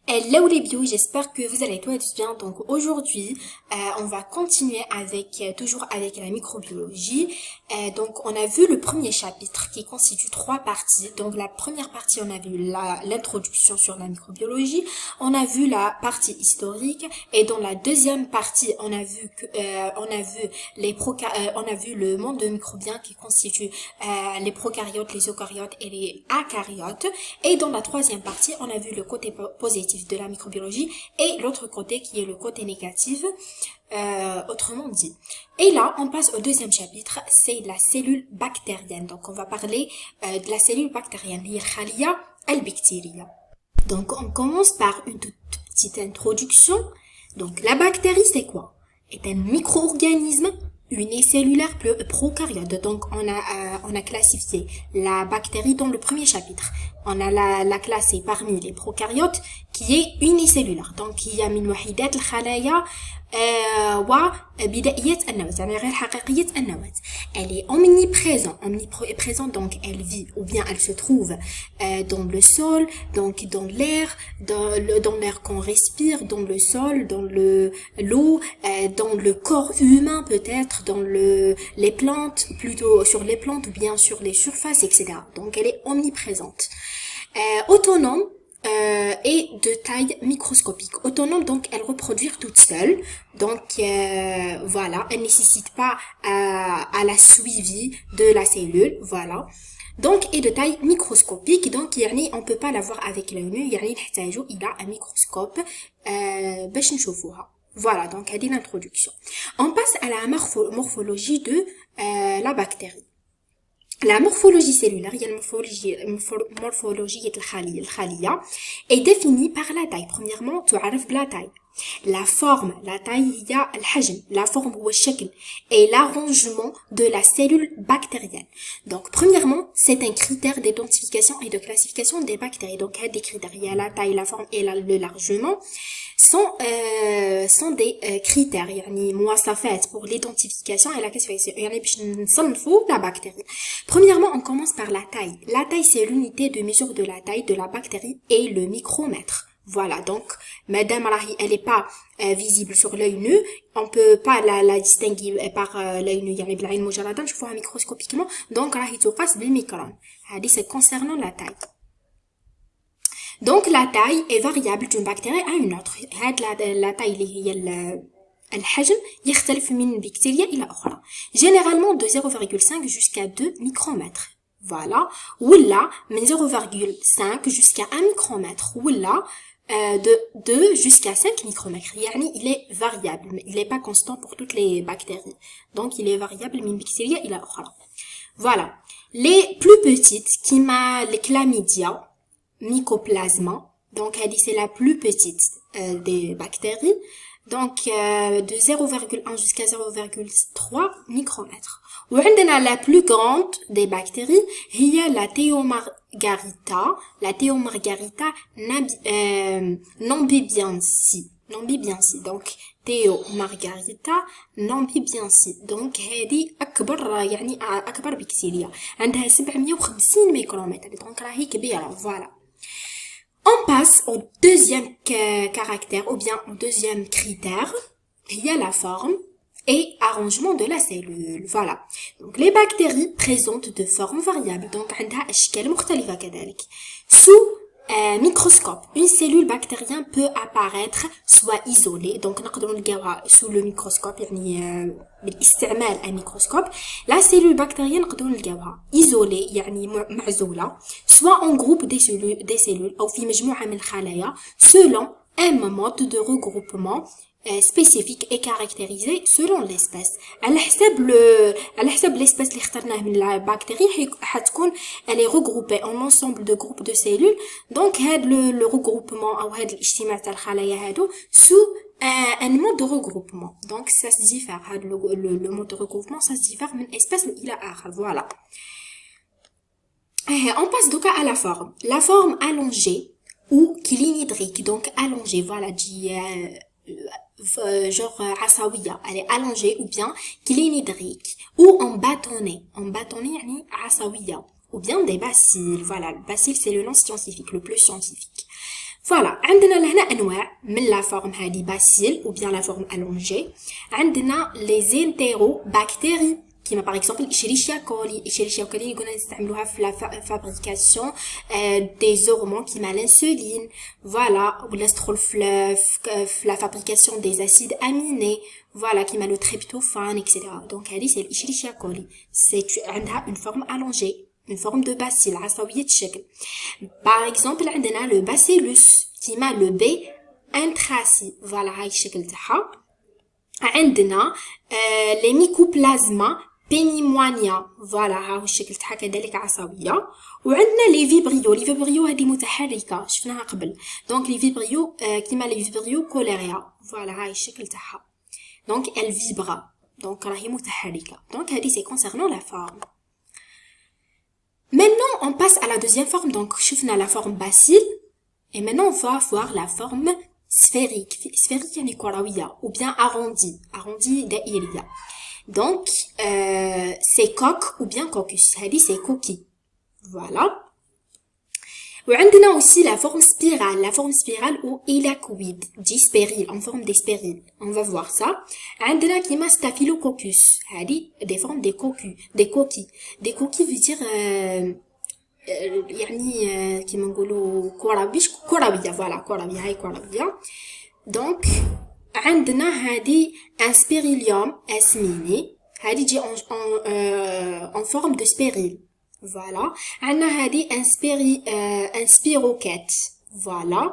Hello les bio, j'espère que vous allez tous bien. Donc aujourd'hui, on va continuer avec toujours avec la microbiologie. Donc on a vu le premier chapitre qui constitue trois parties. Donc la première partie, on a vu l'introduction sur la microbiologie. On a vu la partie historique et dans la deuxième partie, on a vu que on a vu le monde de microbiens qui constitue les prokaryotes, les eucaryotes et les acaryotes. Et dans la troisième partie, on a vu le côté positif de la microbiologie et l'autre côté qui est le côté négatif, autrement dit. Et là, on passe au deuxième chapitre, c'est la cellule bactérienne. Donc, on va parler de la cellule bactérienne, هي الخلية البكتيرية. Donc, on commence par une toute petite introduction. Donc, la bactérie, c'est quoi? Est un micro-organisme unicellulaire prokaryote. Donc, on a classifié la bactérie dans le premier chapitre. On a la classée parmi les prokaryotes qui est unicellulaire. Donc, il y a من وحيدات الخلايا وبدائية النواة يعني غير حقيقية النواة. Elle est omniprésente donc elle vit ou bien elle se trouve dans le sol, donc dans l'air, dans l'air qu'on respire, dans le sol, dans l'eau, dans le corps humain peut-être, dans les plantes, plutôt sur les plantes ou bien sur les surfaces, etc. Donc elle est omniprésente. Autonome et de taille microscopique. Autonome, donc elle reproduit toute seule. Donc voilà, elle nécessite pas à la suivi de la cellule. Voilà. Donc et de taille microscopique. Donc يعني on peut pas la voir avec l'œil nu. يعني نحتاجو إلى un microscope باش نشوفوها. Voilà, donc elle dit l'introduction. On passe à la morphologie de la bactérie. La morphologie cellulaire, il y a la morphologie الخلية est définie par la taille. Premièrement, تعرف بلا taille. La taille هي الحجم, la forme هو الشكل et l'arrangement de la cellule bactérienne. Donc, premièrement, c'est un critère d'identification et de classification des bactéries. Donc, il y a des critères, il y a la taille, la forme et le largement. sont des critères يعني مواصفات pour l'identification et la classification يعني باش نصنفوا la bactérie. Premièrement, on commence par la taille. La taille, c'est l'unité de mesure de la taille de la bactérie et le micromètre. Voilà, donc madame راهي elle est pas visible sur l'œil nu, on peut pas la distinguer par l'œil nu يعني بالعين المجردة نشوفوها microscopiquement, donc راهي تقاس بالميكرون. هذه c'est concernant la taille. Donc la taille est variable d'une bactérie à une autre. La taille اللي هي الحجم يختلف من بكتيريا إلى أخرى. Généralement de 0,5 jusqu'à 2 micromètres. Voilà. ولا من 0,5 jusqu'à 1 micromètre. ولا de 2 jusqu'à 5 micromètres. يعني il est variable, mais il n'est pas constant pour toutes les bactéries. Donc il est variable من بكتيريا إلى أخرى. Voilà. Les plus petites, qui m'a les chlamydia, mycoplasma, donc elle dit c'est la plus petite des bactéries, donc de 0,1 jusqu'à 0,3 micromètres. وعندنا la plus grande des bactéries هي la Theomargarita nambibiensis. Donc Theomargarita nambibiensis. Donc هذه أكبر بكتيريا عندها 750 ميكرومتر. donc راهي كبيرة. Voilà. On passe au deuxième caractère ou bien au deuxième critère. Il y a la forme et arrangement de la cellule. Voilà. Donc les bactéries présentent de formes variables. Donc عندها أشكال مختلفة كذلك. Sous microscope, une cellule bactérienne peut apparaître soit isolée. Donc نقدروا نلقاوها sous le microscope يعني باستعمال un microscope. La cellule bactérienne نقدروا نلقاوها isolée يعني معزولة, soit en groupe des cellules أو في مجموعة من الخلايا selon un mode de regroupement spécifique et caractérisé selon l'espèce. على حسب l'espèce اللي اخترناه من la bactérie حتكون elle est regroupée en ensemble de groupes de cellules. donc هاد le regroupement او هاد الاجتماع تاع الخلايا هادو sous un mode de regroupement. donc ça se diffère هاد le mode de regroupement ça se diffère من espèce إلى آخر. voilà. On passe donc à la forme. La forme allongée ou cylindrique, donc allongée, voilà, dit genre عصاوية, elle est allongée ou bien cylindrique ou en bâtonnet يعني عصاوية ou bien des bacilles. Voilà, le bacille c'est le nom scientifique, le plus scientifique. فوالا عندنا لهنا انواع من لا فورم هذه باسيل او بيان لا فورم الونجي. عندنا لي زينتيرو باكتيري كيما باغ اكزومبل إشيريشيا كولي. إشيريشيا كولي قلنا نستعملوها في لا فابريكاسيون دي زورمون كيما لانسولين فوالا، ولا تدخل في لا فابريكاسيون دي اسيد اميني فوالا كيما لو تريبتوفان اكسيتيرا. دونك هذه سي الإشيريشيا كولي، سي عندها اون فورم الونجي، une forme de bacille عصبية الشكل. Par exemple عندنا le bacillus كيما le B انتراسي فوالا هاي الشكل تاعها. عندنا les mycoplasma بينيموانيا فوالا ها هو الشكل تاعها كذلك عصبية. وعندنا لي فيبريو. لي فيبريو هذه متحركة شفناها قبل، دونك لي فيبريو كيما لي فيبريو كوليريا فوالا هاي الشكل تاعها. دونك elle vibre دونك راهي متحركة. دونك هذه سي concernant la forme. Maintenant, on passe à la deuxième forme. Donc, شفنا la forme bacille. Et maintenant, on va voir la forme sphérique. Sphérique يعني كروية ou bien arrondi. Arrondi دائرية. Donc, c'est coque ou bien cocus. هذه c'est coquille. Voilà. وعندنا aussi la forme spirale. La forme spirale ou hélicoïde. dit spérile, en forme des spériles. On va voir ça. عندنا كيما staphylococcus. هذه des formes des coquilles. Des coquilles. Des coquilles veut dire يعني كيما نقولوا كروية. فوالا كروية هاي كروية. donc عندنا هذه un spérilium اسميني. هذه تجي en forme de spérile. Voilà. عندنا هذه un spiroquète. Voilà.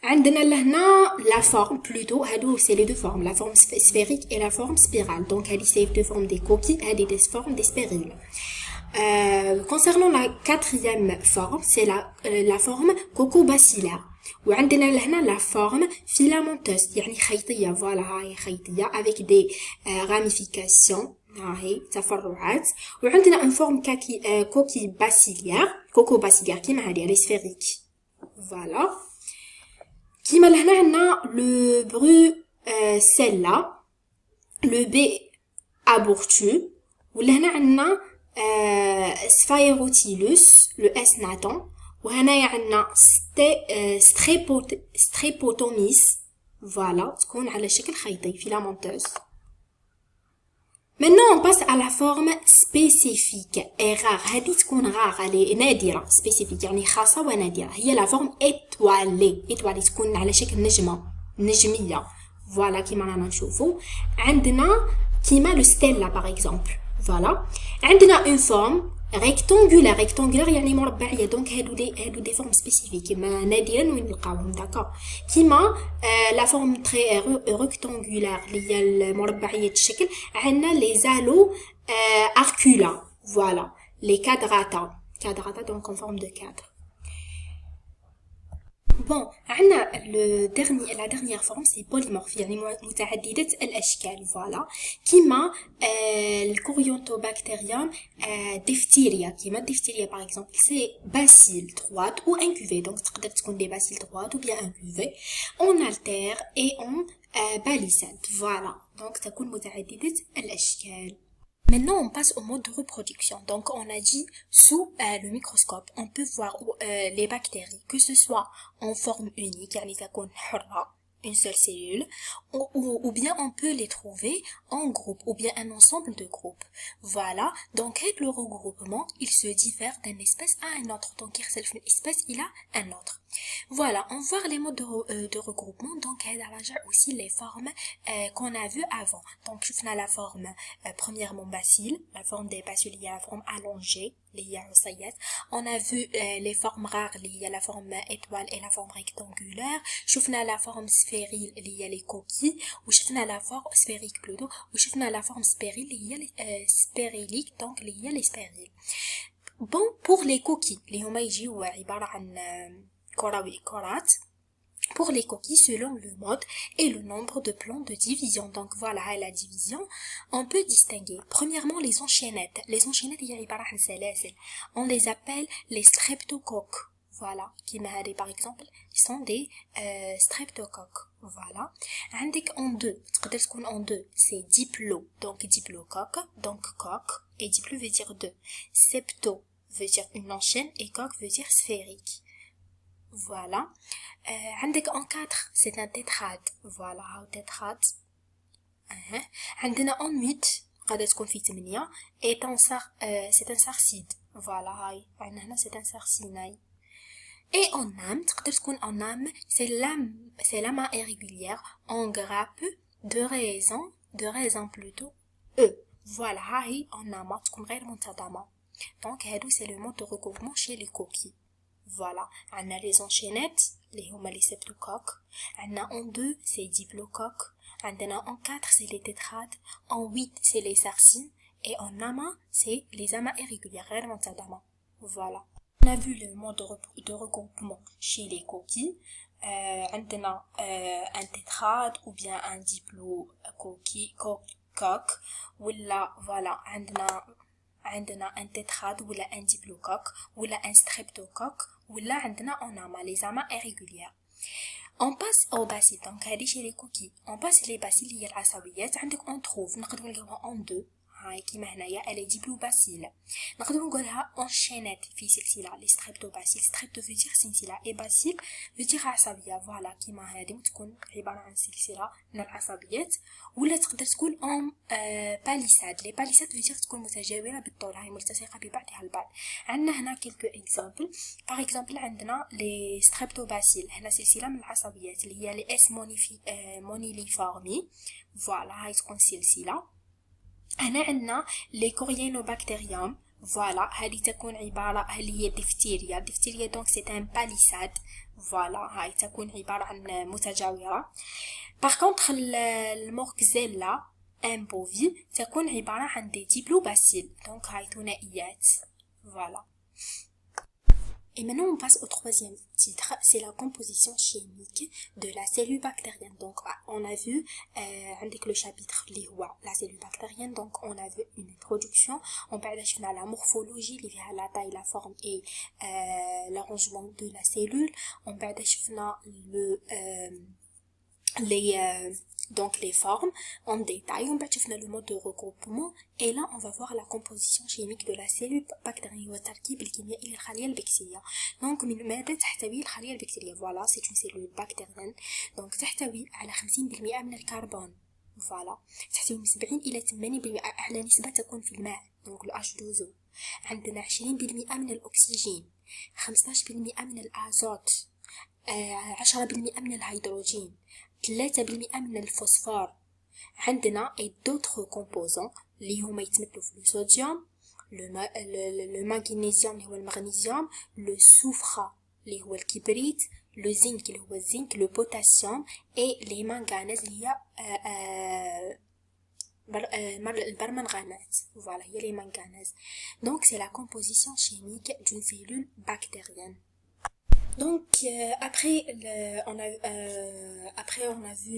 عندنا لهنا la forme plutôt هادو c'est les deux formes, la forme sphérique et la forme spirale. Donc هذه c'est deux formes des coquilles, هذه des formes des spériles. Concernant la quatrième forme, c'est la forme cocobacillaire. وعندنا لهنا la forme filamenteuse يعني خيطية. Voilà هاي خيطية avec des ramifications. هاي تفرعات. وعندنا une forme coquille bacillaire. cocobacillaire كيما هذه les sphériques. Voilà. كيما لهنا عندنا le brucella, le B abortu. ولهنا عندنا sphaerotilus, le S naton. وهنايا عندنا strepotomis. Voilà تكون على شكل خيطي filamenteuse. Maintenant, on passe à la forme spécifique et rare. هذه تكون rare, elle est نادرة. spécifique يعني خاصة ونادرة. هي la forme étoilée. étoilée تكون على شكل نجمة نجمية. Voilà كيما رانا نشوفو. عندنا كيما le stella par exemple. Voilà. عندنا une forme rectangulaire. rectangulaire يعني مربعية. donc هادو des formes spécifiques كيما نادرا وين نلقاوهم. d'accord. كيما la forme très rectangulaire اللي هي المربعية الشكل. عندنا les halos arcula. voilà. les quadrata. quadrata donc en forme de cadre. Bon, la dernière forme c'est polymorphe يعني متعددة الأشكال. voilà. كيما الكوريونتوبacterium diphtéria. كيما الدفتيريا par exemple c'est bacille droite ou incuvée. donc تقدر تكون des bacilles droites ou bien incuvées en altère et en balisante. voilà. donc تكون متعددة الأشكال. Maintenant, on passe au mode de reproduction. Donc, on a dit sous le microscope, on peut voir les bactéries, que ce soit en forme unique, يعني تكون حرة, une seule cellule, ou bien on peut les trouver en groupe, ou bien un ensemble de groupes. Voilà. Donc, avec le regroupement, il se diffère d'une espèce à une autre. Donc, une espèce, il a un autre. Voilà, on voit les modes de regroupement. Donc, elle a aussi les formes qu'on a vues avant. Donc, je fais la forme premièrement bacille, la forme des bacilles, il y a la forme allongée, il y a on a vu les formes rares, il y a la forme étoile et la forme rectangulaire. Je fais la forme sphérique, il y a les coquilles. Ou je fais la forme sphérique plutôt. Ou je fais la forme spérile, il y a les spériliques, donc il y a les spériles. Bon, pour les coquilles, les homaïji ou عبارة عن كرات. Pour les coquilles, selon le mode et le nombre de plans de division. Donc voilà, à la division, on peut distinguer premièrement les enchaînettes. Les enchaînettes, on les appelle les streptocoques. Voilà, qui par exemple, ils sont des streptocoques. Voilà. عندك en deux, en deux, c'est diplo, donc diplocoque, donc coque, et diplo veut dire deux. Septo veut dire une enchaîne et coque veut dire sphérique. Voilà. عندك en 4 c'est un tétrade. Voilà هاو tétrade. عندنا en 8 قادرة تكون في 8 et c'est un sarcide. Voilà هاي عندنا هنا c'est un sarcinaille. Et en âme تقدر تكون en âme c'est la main irrégulière en grappe de raisin plutôt E. Voilà هاي en âme تكون غير منتظمة. Donc هادو c'est le mode de regroupement chez les coquilles. Voilà, on a les enchaînettes, les septocoques. On a en 2, c'est les diplocoques. On a en 4, c'est les tétrades. En 8, c'est les sarcines. Et en amas, c'est les amas irrégulières, réellement d'amas. Voilà. On a vu le mode de regroupement chez les coquilles. On a un tétrade ou bien un diplocoque. Ou là, voilà, عندنا un tétrade ou un diplocoque ou un streptocoque ou là عندنا en amas les amas irrégulières. On passe au bacille donc هذه chez les coquilles. On passe les bacilles هي العصبيات. عندك on trouve نقدروا نلقاوها en 2 هاي كيما هنايا elle est diplobacille. نقدروا نقولها en chaînette في سلسلة les streptobacilles. strepto veut dire سلسلة et bacille veut dire عصبية. فوالا كيما هذه تكون عبارة عن سلسلة من العصبيات. ولا تقدر تكون en palissade. les palissades veut dire تكون متجاورة بالطول هاي ملتصقة ببعضها البعض. عندنا هنا quelques exemples. par exemple عندنا les streptobacilles هنا سلسلة من العصبيات اللي هي les S moniliformi. فوالا هاي تكون سلسلة. هنا عندنا لي كوريانوباكتيريوم. فوالا هذه تكون عبارة اللي هي الدفتيريا دونك سي ان باليساد. فوالا هاي تكون عبارة عن متجاورة. باغ كونطخ الموركزيلا ان بوفي تكون عبارة عن دي ديبلوباسيل دونك هاي ثنائيات. فوالا. Et maintenant, on passe au troisième titre, c'est la composition chimique de la cellule bactérienne. Donc, on a vu, avec le chapitre la cellule bactérienne, donc on a vu une introduction, on parle de la morphologie, la taille, la forme et l'arrangement de la cellule, on parle de donc les formes en détail, on va voir le mode de regroupement et là on va voir la composition chimique de la cellule bactérienne والتركيب الكيميائي للخلية البكتيرية. donc من ماذا تحتوي الخلية البكتيرية؟ voilà c'est une cellule bactérienne donc تحتوي على 50% من الكربون. voilà تحتوي من 70 إلى 80% أعلى نسبة تكون في الماء donc le H2O. عندنا 20% من الأكسجين، 15% من الأزوت، 10% من الهيدروجين، 3% من الفوسفور. عندنا اي دوتر كومبوزون اللي هما يتمثلوا في الصوديوم، لو ماغنيسيوم اللي هو المغنيسيوم، لو سوفر اللي هو الكبريت، لو زنك اللي هو الزنك، لو بوتاسيوم اي لي مانغانيز اللي هي البرمنغانات. فوالا هي لي مانغانيز. دونك سي لا كومبوزيسيون شيميك دون سيلول بكتيريenne. Donc après on a vu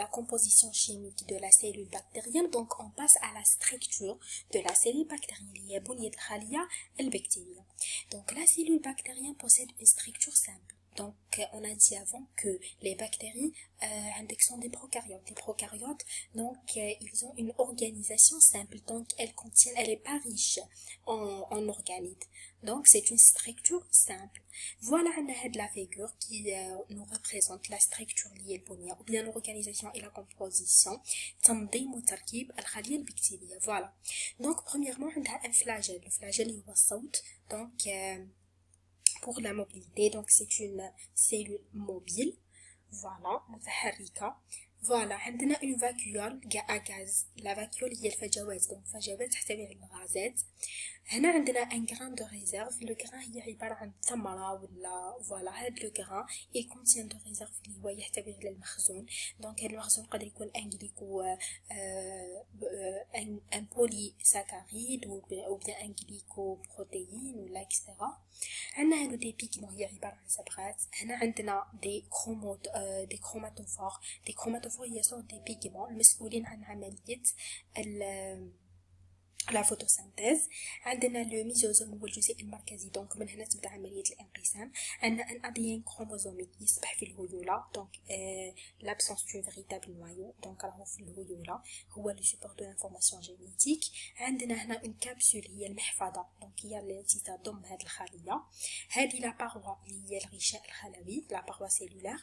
la composition chimique de la cellule bactérienne. Donc on passe à la structure de la cellule bactérienne اللي هي بنية الخلية البكتيرية. Donc la cellule bactérienne possède une structure simple. Donc on a dit avant que les bactéries sont des prokaryotes. Les prokaryotes donc ils ont une organisation simple. Donc elle est pas riche en organites. Donc c'est une structure simple. Voilà la figure qui nous représente la structure liée ou bien l'organisation et la composition. تنظيم وتركيب الخلية البكتيرية. Voilà. Donc premièrement on a un flagelle. Le flagelle هو الصوت. Donc pour la mobilité, donc c'est une cellule mobile. Voilà, متحركة. Voilà, عندنا une vacuole à gaz. La vacuole هي الفجوات. donc الفجوات تحتوي على الغازات. هنا عندنا un grain de réserve. le grain هي عبارة عن ثمرة ولا voilà هاد le grain il contient de réserve اللي هو يحتوي على المخزون. donc هاد المخزون قد يكون un glyco un polysaccharide ou bien un glycoprotéine ولا etc. عندنا هادو دي بيغمون هي عبارة عن صبغات. هنا عندنا دي كروماتوفور. دي كروماتوفور هي صور دي بيغمون المسؤولين عن عملية لا فوتوسينثيز. عندنا لو ميزوزوم هو الجزيء المركزي، دونك من هنا تبدا عمليه الانقسام. عندنا ان اديان كروموزوميك يصبح في الهيوله، دونك لابسونس دو فيريتابل نوايو، دونك راهو في الهيوله، هو لو سوبور دو لانفورماسيون جينيتيك. عندنا هنا اون كابسول هي المحفظه، دونك هي التي تضم هذه الخليه. هذه لا باروا اللي هي الغشاء الخلوي، لا باروا سيلولار.